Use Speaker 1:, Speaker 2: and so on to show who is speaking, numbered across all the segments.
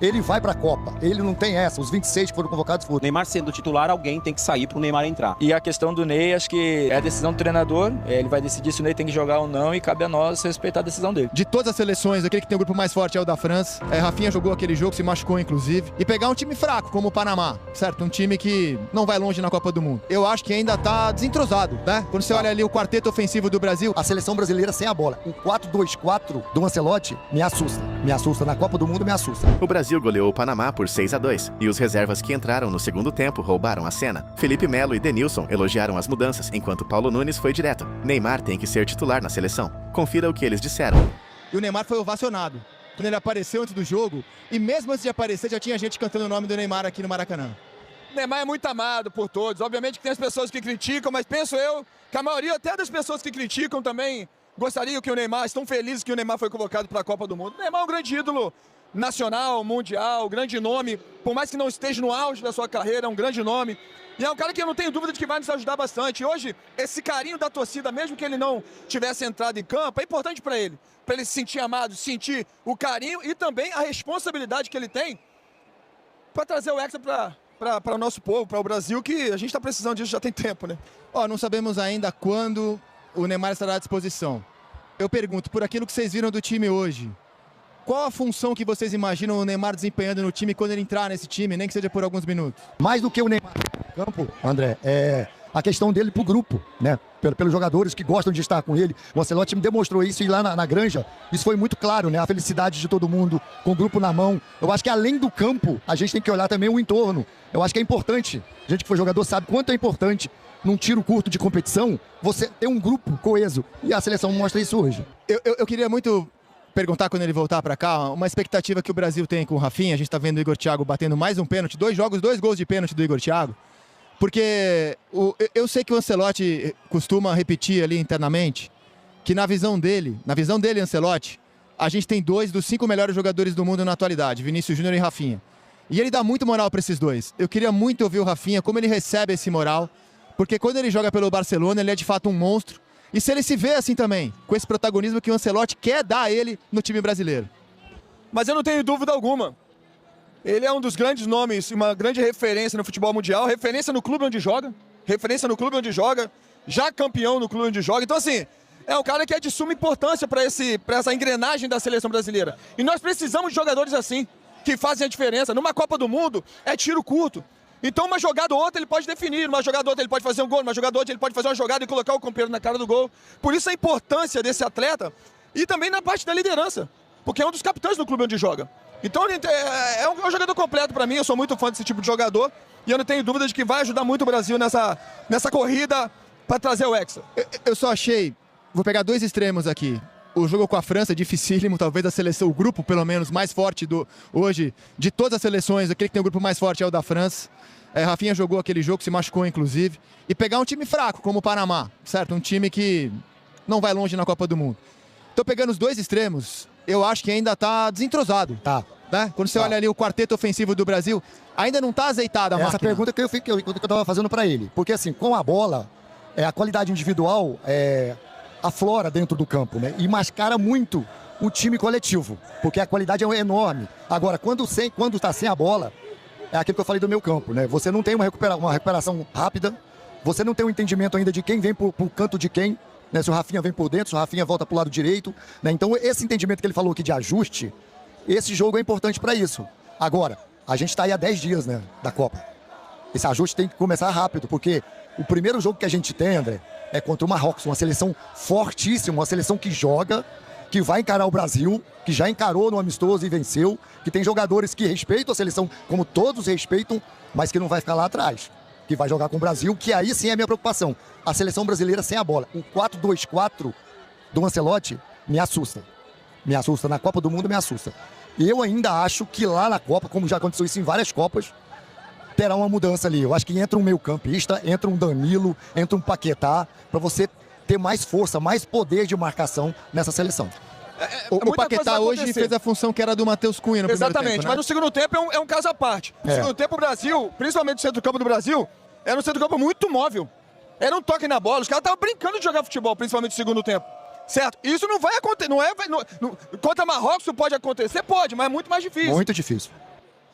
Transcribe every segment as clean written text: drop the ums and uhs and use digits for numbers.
Speaker 1: Ele vai pra Copa, ele não tem essa, os 26 que foram convocados foram.
Speaker 2: Neymar sendo titular, alguém tem que sair pro Neymar entrar.
Speaker 3: E a questão do Ney, acho que é a decisão do treinador, ele vai decidir se o Ney tem que jogar ou não e cabe a nós respeitar a decisão dele.
Speaker 4: De todas as seleções, aquele que tem o grupo mais forte é o da França. Rafinha jogou aquele jogo, se machucou inclusive. E pegar um time fraco, como o Panamá, certo? Um time que não vai longe na Copa do Mundo. Eu acho que ainda tá desentrosado, né? Quando você olha ali o quarteto ofensivo do Brasil.
Speaker 1: A seleção brasileira sem a bola. O 4-2-4 do Ancelotti me assusta. Me assusta na Copa do Mundo, me assusta.
Speaker 5: O Brasil goleou o Panamá por 6-2 e os reservas que entraram no segundo tempo roubaram a cena. Felipe Melo e Denilson elogiaram as mudanças, enquanto Paulo Nunes foi direto. Neymar tem que ser titular na seleção. Confira o que eles disseram.
Speaker 4: E o Neymar foi ovacionado quando ele apareceu antes do jogo, e mesmo antes de aparecer já tinha gente cantando o nome do Neymar aqui no Maracanã.
Speaker 6: O Neymar é muito amado por todos. Obviamente que tem as pessoas que criticam, mas penso eu que a maioria até das pessoas que criticam também gostariam que o Neymar, estão felizes que o Neymar foi convocado para a Copa do Mundo. O Neymar é um grande ídolo nacional, mundial, grande nome, por mais que não esteja no auge da sua carreira, é um grande nome. E é um cara que eu não tenho dúvida de que vai nos ajudar bastante. E hoje, esse carinho da torcida, mesmo que ele não tivesse entrado em campo, é importante para ele se sentir amado, sentir o carinho e também a responsabilidade que ele tem para trazer o Hexa para o nosso povo, para o Brasil, que a gente está precisando disso já tem tempo, né?
Speaker 4: Não sabemos ainda quando o Neymar estará à disposição. Eu pergunto, por aquilo que vocês viram do time hoje, qual a função que vocês imaginam o Neymar desempenhando no time quando ele entrar nesse time, nem que seja por alguns minutos?
Speaker 1: Mais do que o Neymar no campo, André, é a questão dele pro grupo, né? Pelos jogadores que gostam de estar com ele. O Ancelotti me demonstrou isso e lá na Granja, isso foi muito claro, né? A felicidade de todo mundo, com o grupo na mão. Eu acho que além do campo, a gente tem que olhar também o entorno. Eu acho que é importante. A gente que foi jogador sabe quanto é importante, num tiro curto de competição, você ter um grupo coeso. E a seleção mostra isso hoje.
Speaker 4: Eu queria muito perguntar quando ele voltar para cá, uma expectativa que o Brasil tem com o Rafinha. A gente está vendo o Igor Thiago batendo mais um pênalti, 2 jogos, 2 gols de pênalti do Igor Thiago. Porque eu sei que o Ancelotti costuma repetir ali internamente que na visão dele, Ancelotti, a gente tem 2 dos 5 melhores jogadores do mundo na atualidade, Vinícius Júnior e Rafinha. E ele dá muito moral para esses 2. Eu queria muito ouvir o Rafinha, como ele recebe esse moral, porque quando ele joga pelo Barcelona, ele é de fato um monstro. E se ele se vê assim também, com esse protagonismo que o Ancelotti quer dar a ele no time brasileiro.
Speaker 6: Mas eu não tenho dúvida alguma. Ele é um dos grandes nomes, uma grande referência no futebol mundial, referência no clube onde joga, já campeão no clube onde joga. Então, assim, é um cara que é de suma importância para essa engrenagem da seleção brasileira. E nós precisamos de jogadores assim, que fazem a diferença. Numa Copa do Mundo, é tiro curto. Então, uma jogada ou outra ele pode definir, uma jogada ou outra ele pode fazer um gol, uma jogada ou outra ele pode fazer uma jogada e colocar o companheiro na cara do gol. Por isso a importância desse atleta e também na parte da liderança, porque é um dos capitães do clube onde joga. Então é um jogador completo para mim, eu sou muito fã desse tipo de jogador e eu não tenho dúvida de que vai ajudar muito o Brasil nessa corrida para trazer o Hexa.
Speaker 4: Eu só achei, vou pegar 2 extremos aqui. O jogo com a França, dificílimo, talvez a seleção, o grupo pelo menos mais forte hoje, de todas as seleções, aquele que tem o grupo mais forte é o da França. Rafinha jogou aquele jogo, se machucou inclusive. E pegar um time fraco, como o Panamá, certo? Um time que não vai longe na Copa do Mundo. Tô pegando os 2 extremos, eu acho que ainda tá desentrosado.
Speaker 1: Tá.
Speaker 4: Né? Quando você olha ali o quarteto ofensivo do Brasil, ainda não tá azeitada a máquina.
Speaker 1: Essa pergunta que eu tava fazendo para ele. Porque assim, com a bola, a qualidade individual aflora dentro do campo, né? E mascara muito o time coletivo, porque a qualidade é enorme. Agora, quando está sem a bola, é aquilo que eu falei do meu campo, né? Você não tem uma recuperação rápida, você não tem um entendimento ainda de quem vem pro canto de quem, né? Se o Rafinha vem por dentro, se o Rafinha volta pro lado direito, né? Então, esse entendimento que ele falou aqui de ajuste, esse jogo é importante para isso. Agora, a gente está aí há 10 dias, né, da Copa. Esse ajuste tem que começar rápido, porque o primeiro jogo que a gente tem, André, é contra o Marrocos, uma seleção fortíssima, uma seleção que joga, que vai encarar o Brasil, que já encarou no amistoso e venceu, que tem jogadores que respeitam a seleção, como todos respeitam, mas que não vai ficar lá atrás, que vai jogar com o Brasil, que aí sim é a minha preocupação. A seleção brasileira sem a bola. O 4-2-4 do Ancelotti me assusta. Me assusta. Na Copa do Mundo me assusta. E eu ainda acho que lá na Copa, como já aconteceu isso em várias Copas, terá uma mudança ali. Eu acho que entra um meio-campista, entra um Danilo, entra um Paquetá, para você ter mais força, mais poder de marcação nessa seleção.
Speaker 4: O Paquetá hoje fez a função que era do Matheus Cunha no primeiro tempo, né?
Speaker 6: Mas no segundo tempo é um caso à parte. No segundo tempo o Brasil, principalmente o centro-campo do Brasil, era um centro-campo muito móvel. Era um toque na bola, os caras estavam brincando de jogar futebol, principalmente no segundo tempo. Certo? Isso não vai acontecer, contra Marrocos isso pode acontecer? Pode, mas é muito mais difícil.
Speaker 1: Muito difícil.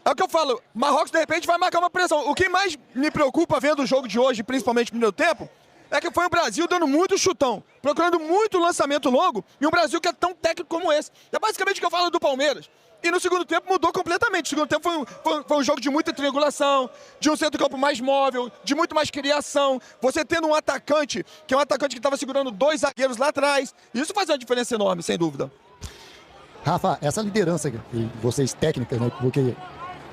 Speaker 6: É o que eu falo, Marrocos de repente vai marcar uma pressão. O que mais me preocupa vendo o jogo de hoje, principalmente no meu tempo, é que foi o Brasil dando muito chutão, procurando muito lançamento longo, e um Brasil que é tão técnico como esse. É basicamente o que eu falo do Palmeiras. E no segundo tempo mudou completamente. O segundo tempo foi um jogo de muita triangulação, de um centro-campo mais móvel, de muito mais criação. Você tendo um atacante, que é um atacante que estava segurando 2 zagueiros lá atrás. Isso faz uma diferença enorme, sem dúvida.
Speaker 1: Rafa, essa liderança que vocês técnicas, né? Porque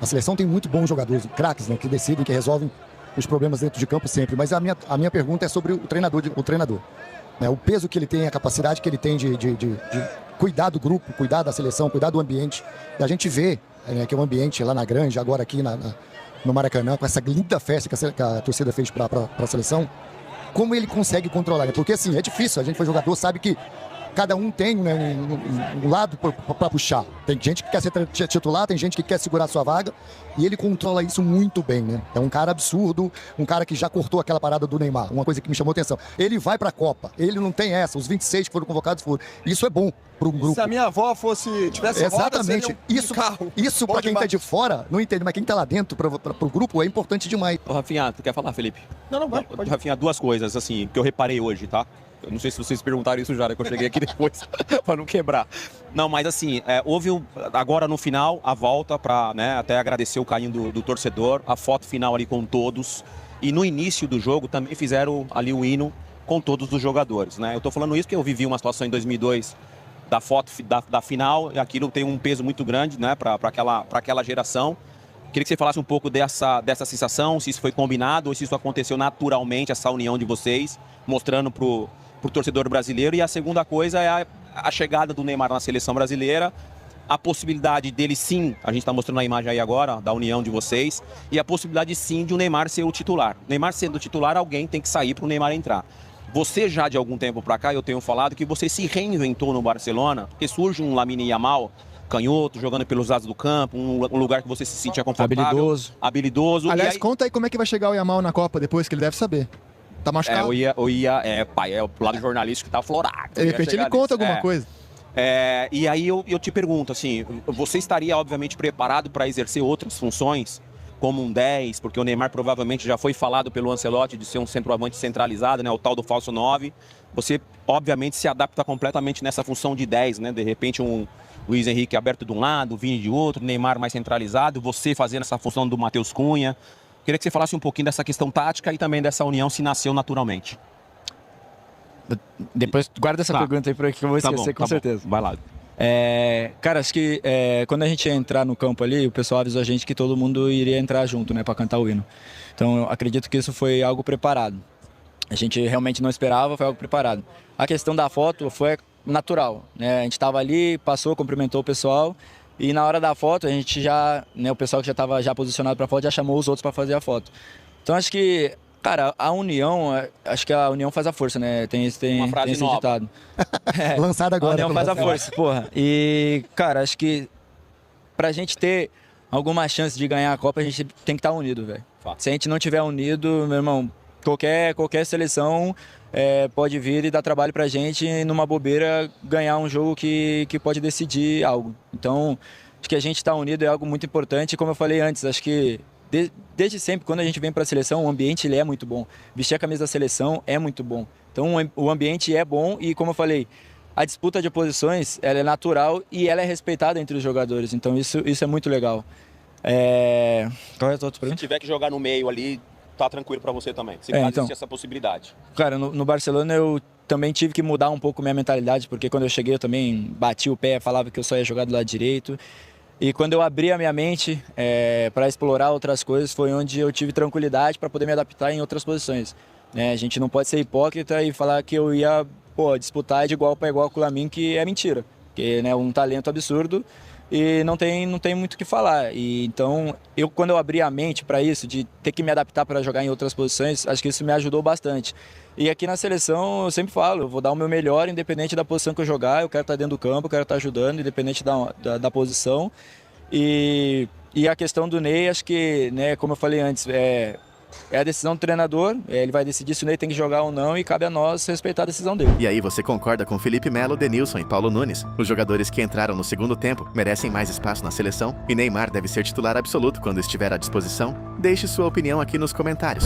Speaker 1: a seleção tem muito bons jogadores, craques, né? Que decidem, que resolvem os problemas dentro de campo sempre. Mas a minha pergunta é sobre o treinador. Né? O peso que ele tem, a capacidade que ele tem de cuidar do grupo, cuidar da seleção, cuidar do ambiente. E a gente vê, né, que o ambiente lá na Granja, agora aqui no Maracanã, com essa linda festa que a torcida fez para a seleção, como ele consegue controlar, né? Porque assim, é difícil, a gente foi jogador, sabe que cada um tem, né, um lado para puxar. Tem gente que quer ser titular, tem gente que quer segurar sua vaga, e ele controla isso muito bem, né? É um cara absurdo, um cara que já cortou aquela parada do Neymar, uma coisa que me chamou a atenção. Ele vai para a Copa, ele não tem essa, os 26 que foram convocados foram. Isso é bom para um grupo.
Speaker 6: Se a minha avó tivesse
Speaker 1: exatamente.
Speaker 6: Roda, seria
Speaker 1: Isso para quem tá de fora não entende, mas quem tá lá dentro para o grupo é importante demais.
Speaker 2: Ô, Rafinha, tu quer falar, Felipe?
Speaker 6: Não, pode.
Speaker 2: Rafinha, 2 coisas, assim, que eu reparei hoje, tá? Eu não sei se vocês perguntaram isso já, né? Que eu cheguei aqui depois, para não quebrar. Não, mas assim, houve agora no final a volta para, né, até agradecer o carinho do torcedor, a foto final ali com todos. E no início do jogo também fizeram ali o hino com todos os jogadores, né? Eu tô falando isso porque eu vivi uma situação em 2002 da foto da final, e aquilo tem um peso muito grande, né, para aquela geração. Queria que você falasse um pouco dessa sensação, se isso foi combinado ou se isso aconteceu naturalmente, essa união de vocês, mostrando pro torcedor brasileiro. E a segunda coisa é a chegada do Neymar na seleção brasileira, a possibilidade dele sim, a gente está mostrando a imagem aí agora, da união de vocês, e a possibilidade sim de o Neymar ser o titular. Neymar sendo o titular, alguém tem que sair para o Neymar entrar. Você já de algum tempo para cá, eu tenho falado que você se reinventou no Barcelona, porque surge um Lamine Yamal, canhoto, jogando pelos lados do campo, um lugar que você se sentia confortável. Habilidoso.
Speaker 4: Aliás, conta aí como é que vai chegar o Yamal na Copa depois, que ele deve saber. Tá machucado?
Speaker 2: O lado jornalístico tá aflorado.
Speaker 4: De repente ele conta alguma coisa.
Speaker 2: E aí eu te pergunto, assim, você estaria obviamente preparado para exercer outras funções, como um 10, porque o Neymar provavelmente já foi falado pelo Ancelotti de ser um centroavante centralizado, né, o tal do falso 9. Você obviamente se adapta completamente nessa função de 10, né? De repente um Luiz Henrique aberto de um lado, o Vini de outro, Neymar mais centralizado, você fazendo essa função do Matheus Cunha. Queria que você falasse um pouquinho dessa questão tática e também dessa união, se nasceu naturalmente.
Speaker 3: Depois guarda essa pergunta aí, porque eu vou esquecer com certeza.
Speaker 2: Vai lá.
Speaker 3: Cara, acho que quando a gente ia entrar no campo ali, o pessoal avisou a gente que todo mundo iria entrar junto, né, para cantar o hino. Então eu acredito que isso foi algo preparado. A gente realmente não esperava, foi algo preparado. A questão da foto foi natural, né? A gente estava ali, passou, cumprimentou o pessoal. E na hora da foto, a gente já, né, o pessoal que já estava já posicionado para a foto já chamou os outros para fazer a foto. Então acho que, cara, a união, acho que a união faz a força, né? Tem esse ditado.
Speaker 1: Lançado agora.
Speaker 3: A união faz a força, porra. E, cara, acho que pra gente ter alguma chance de ganhar a Copa, a gente tem que estar unido, velho. Se a gente não tiver unido, meu irmão, qualquer seleção pode vir e dar trabalho pra gente e numa bobeira ganhar um jogo que pode decidir algo. Então, acho que a gente estar unido é algo muito importante. E como eu falei antes, acho que desde sempre, quando a gente vem para a seleção, o ambiente ele é muito bom. Vestir a camisa da seleção é muito bom. Então, o ambiente é bom e, como eu falei, a disputa de posições ela é natural e ela é respeitada entre os jogadores. Então, isso é muito legal. Qual é a tua outra pergunta?
Speaker 2: Se tiver que jogar no meio ali, tá tranquilo para você também. Se caso existe essa possibilidade.
Speaker 3: Cara, no Barcelona eu também tive que mudar um pouco minha mentalidade, porque quando eu cheguei eu também bati o pé, falava que eu só ia jogar do lado direito. E quando eu abri a minha mente para explorar outras coisas, foi onde eu tive tranquilidade para poder me adaptar em outras posições. A gente não pode ser hipócrita e falar que eu ia disputar de igual para igual com o Lamine, que é mentira. Porque é um talento absurdo e não tem muito o que falar. E, então, quando eu abri a mente para isso, de ter que me adaptar para jogar em outras posições, acho que isso me ajudou bastante. E aqui na seleção, eu sempre falo, eu vou dar o meu melhor, independente da posição que eu jogar, eu quero estar dentro do campo, eu quero estar ajudando, independente da posição. E a questão do Ney, acho que, né, como eu falei antes, é a decisão do treinador, ele vai decidir se o Ney tem que jogar ou não e cabe a nós respeitar a decisão dele.
Speaker 5: E aí você concorda com Felipe Melo, Denilson e Paulo Nunes? Os jogadores que entraram no segundo tempo merecem mais espaço na seleção e Neymar deve ser titular absoluto quando estiver à disposição? Deixe sua opinião aqui nos comentários.